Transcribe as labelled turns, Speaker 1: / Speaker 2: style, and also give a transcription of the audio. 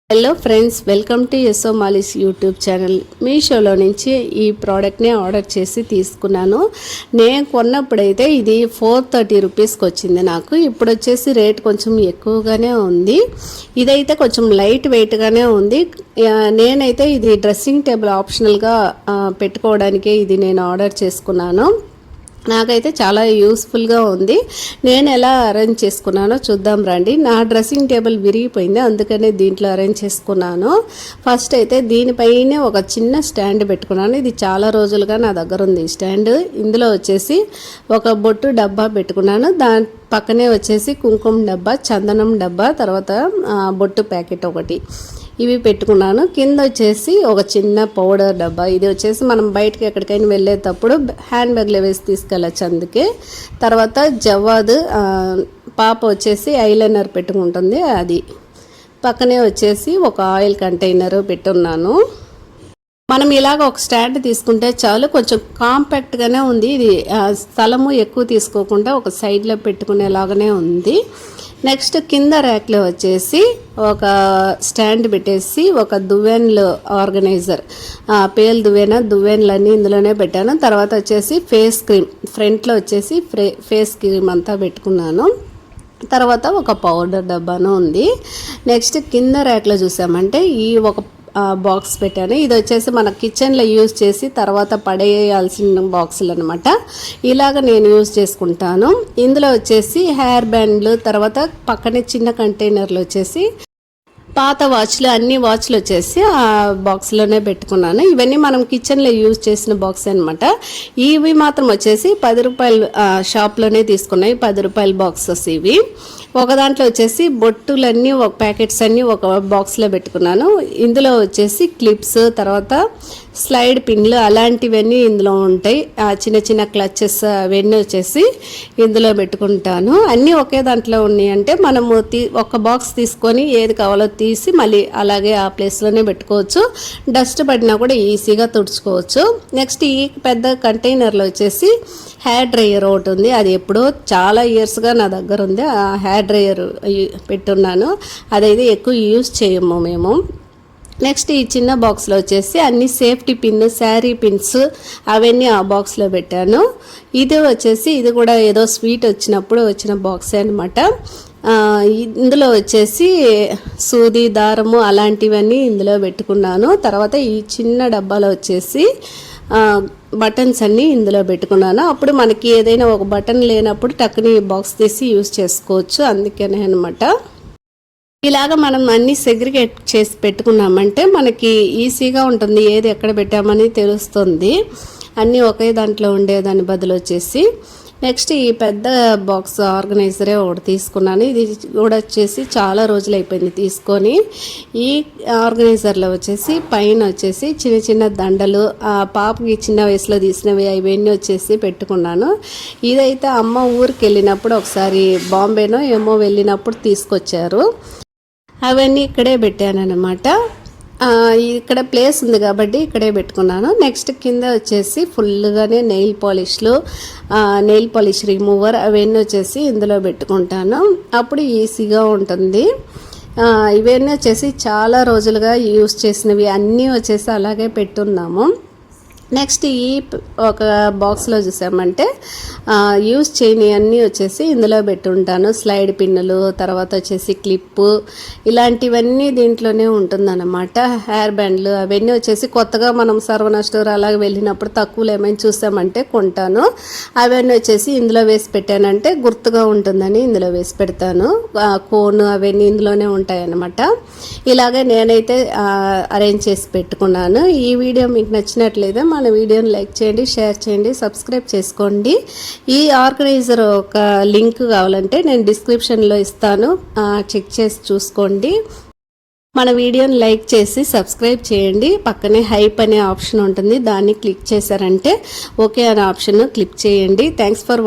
Speaker 1: Hello friends, welcome to Yesso Molisch YouTube channel. మీషోలో నుంచి ఈ ప్రోడక్ట్ని ఆర్డర్ చేసి తీసుకున్నాను. నేను కొన్నప్పుడైతే ఇది 430 రూపీస్కి వచ్చింది. నాకు ఇప్పుడు వచ్చేసి రేట్ కొంచెం ఎక్కువగానే ఉంది. ఇదైతే కొంచెం లైట్ వెయిట్గానే ఉంది. నేనైతే ఇది డ్రెస్సింగ్ టేబుల్ ఆప్షనల్గా పెట్టుకోవడానికే ఇది నేను ఆర్డర్ చేసుకున్నాను. నాకైతే చాలా యూస్ఫుల్గా ఉంది. నేను ఎలా అరేంజ్ చేసుకున్నానో చూద్దాం రండి. నా డ్రెస్సింగ్ టేబుల్ విరిగిపోయింది, అందుకనే దీంట్లో అరేంజ్ చేసుకున్నాను. ఫస్ట్ అయితే దీనిపైనే ఒక చిన్న స్టాండ్ పెట్టుకున్నాను. ఇది చాలా రోజులుగా నా దగ్గర ఉంది ఈ స్టాండ్. ఇందులో వచ్చేసి ఒక బొట్టు డబ్బా పెట్టుకున్నాను. దాని పక్కనే వచ్చేసి కుంకుమ డబ్బా, చందనం డబ్బా, తర్వాత బొట్టు ప్యాకెట్ ఒకటి ఇవి పెట్టుకున్నాను. కింద వచ్చేసి ఒక చిన్న పౌడర్ డబ్బా. ఇది వచ్చేసి మనం బయటకి ఎక్కడికైనా వెళ్ళేటప్పుడు హ్యాండ్ బ్యాగ్లో వేసి తీసుకెళ్ళచ్చు. అందుకే తర్వాత జవ్వాదు, పాప వచ్చేసి ఐలైనర్ పెట్టుకుంటుంది, అది పక్కనే వచ్చేసి ఒక ఆయిల్ కంటైనర్ పెట్టున్నాను. మనం ఇలాగ ఒక స్టాండ్ తీసుకుంటే చాలు, కొంచెం కాంపాక్ట్గానే ఉంది. ఇది స్థలము ఎక్కువ తీసుకోకుండా ఒక సైడ్లో పెట్టుకునేలాగానే ఉంది. నెక్స్ట్ కింద ర్యాక్లో వచ్చేసి ఒక స్టాండ్ పెట్టేసి ఒక దువ్వెన్లు ఆర్గనైజర్, పేల్ దువ్వెన్లన్నీ ఇందులోనే పెట్టాను. తర్వాత వచ్చేసి ఫేస్ క్రీమ్, ఫ్రంట్లో వచ్చేసి ఫేస్ క్రీమ్ అంతా పెట్టుకున్నాను. తర్వాత ఒక పౌడర్ డబ్బాను ఉంది. నెక్స్ట్ కింద ర్యాక్లో చూసామంటే ఈ ఒక బాక్స్ పెట్టాను. ఇది వచ్చేసి మన కిచెన్లో యూజ్ చేసి తర్వాత పడేయాల్సిన బాక్సులు అనమాట. ఇలాగ నేను యూజ్ చేసుకుంటాను. ఇందులో వచ్చేసి హెయిర్ బ్యాండ్లు, తర్వాత పక్కనే చిన్న కంటైనర్లు వచ్చేసి పాత వాచ్లు, అన్ని వాచ్లు వచ్చేసి ఆ బాక్స్లోనే పెట్టుకున్నాను. ఇవన్నీ మనం కిచెన్లో యూజ్ చేసిన బాక్స్ అనమాట. ఇవి మాత్రం వచ్చేసి 10 రూపాయలు షాప్లోనే తీసుకున్నాయి, 10 రూపాయల బాక్సెస్ ఇవి. ఒక దాంట్లో వచ్చేసి బొట్టులన్నీ, ఒక ప్యాకెట్స్ అన్నీ ఒక బాక్స్లో పెట్టుకున్నాను. ఇందులో వచ్చేసి క్లిప్స్, తర్వాత స్లైడ్ పిన్లు అలాంటివన్నీ ఇందులో ఉంటాయి. చిన్న చిన్న క్లచెస్ అవన్నీ వచ్చేసి ఇందులో పెట్టుకుంటాను. అన్నీ ఒకే దాంట్లో ఉన్నాయి అంటే మనము ఒక బాక్స్ తీసుకొని ఏది కావాలో తీసి మళ్ళీ అలాగే ఆ ప్లేస్లోనే పెట్టుకోవచ్చు. డస్ట్ పడినా కూడా ఈజీగా తుడుచుకోవచ్చు. నెక్స్ట్ ఈ పెద్ద కంటైనర్లో వచ్చేసి హెయిర్ డ్రైయర్ ఒకటి ఉంది. అది ఎప్పుడో చాలా ఇయర్స్గా నా దగ్గర ఉంది. ఆ హెయిర్ డ్రైయర్ పెట్టున్నాను. అదైతే ఎక్కువ యూజ్ చేయము మేము. నెక్స్ట్ ఈ చిన్న బాక్స్లో వచ్చేసి అన్ని సేఫ్టీ పిన్, శారీ పిన్స్ అవన్నీ ఆ బాక్స్లో పెట్టాను. ఇది వచ్చేసి ఇది కూడా ఏదో స్వీట్ వచ్చినప్పుడు వచ్చిన బాక్సే అనమాట. ఇందులో వచ్చేసి సూది, దారము అలాంటివన్నీ ఇందులో పెట్టుకున్నాను. తర్వాత ఈ చిన్న డబ్బాలో వచ్చేసి బటన్స్ అన్నీ ఇందులో పెట్టుకున్నాను. అప్పుడు మనకి ఏదైనా ఒక బటన్ లేనప్పుడు టక్కుని బాక్స్ తీసి యూజ్ చేసుకోవచ్చు, అందుకనే అనమాట. ఇలాగ మనం అన్నీ సెగ్రిగేట్ చేసి పెట్టుకున్నామంటే మనకి ఈజీగా ఉంటుంది, ఏది ఎక్కడ పెట్టామని తెలుస్తుంది. అన్నీ ఒకే దాంట్లో ఉండేదాని బదులు వచ్చేసి. నెక్స్ట్ ఈ పెద్ద బాక్స్ ఆర్గనైజరే ఒకటి తీసుకున్నాను. ఇది కూడా వచ్చేసి చాలా రోజులు అయిపోయింది తీసుకొని. ఈ ఆర్గనైజర్లో వచ్చేసి పైన వచ్చేసి చిన్న చిన్న దండలు, పాపకి చిన్న వయసులో తీసినవి అవన్నీ వచ్చేసి పెట్టుకున్నాను. ఇదైతే అమ్మ ఊరికి వెళ్ళినప్పుడు ఒకసారి బాంబేనో ఏమో వెళ్ళినప్పుడు తీసుకొచ్చారు. అవన్నీ ఇక్కడే పెట్టాను అనమాట. ఇక్కడ ప్లేస్ ఉంది కాబట్టి ఇక్కడే పెట్టుకున్నాను. నెక్స్ట్ కింద వచ్చేసి ఫుల్గానే నెయిల్ పాలిష్ రిమూవర్ అవన్నీ వచ్చేసి ఇందులో పెట్టుకుంటాను. అప్పుడు ఈజీగా ఉంటుంది. ఇవన్నీ వచ్చేసి చాలా రోజులుగా యూస్ చేసినవి అన్నీ వచ్చేసి అలాగే పెట్టున్నాము. నెక్స్ట్ ఈ ఒక బాక్స్లో చూసామంటే యూస్ చేయని అన్నీ వచ్చేసి ఇందులో పెట్టుంటాను. స్లైడ్ పిన్నులు, తర్వాత వచ్చేసి క్లిప్పు ఇలాంటివన్నీ దీంట్లోనే ఉంటుందన్నమాట. హెయిర్ బ్యాండ్లు అవన్నీ వచ్చేసి కొత్తగా మనం సర్వనా స్టోర్ అలాగే వెళ్ళినప్పుడు తక్కువలో ఏమైనా చూసామంటే కొంటాను. అవన్నీ వచ్చేసి ఇందులో వేసి పెట్టానంటే గుర్తుగా ఉంటుందని ఇందులో వేసి పెడతాను. కోన్ అవన్నీ ఇందులోనే ఉంటాయన్నమాట. ఇలాగే నేనైతే అరేంజ్ చేసి పెట్టుకున్నాను. ఈ వీడియో మీకు నచ్చినట్లయితే మన వీడియోని లైక్ చేయండి, షేర్ చేయండి, సబ్స్క్రైబ్ చేసుకోండి. ఈ ఆర్గనైజర్ ఒక లింక్ కావాలంటే నేను డిస్క్రిప్షన్లో ఇస్తాను, చెక్ చేసి చూసుకోండి. మన వీడియోని లైక్ చేసి సబ్స్క్రైబ్ చేయండి. పక్కనే హైప్ అనే ఆప్షన్ ఉంటుంది, దాన్ని క్లిక్ చేశారంటే ఓకే అనే ఆప్షన్ క్లిక్ చేయండి. Thanks for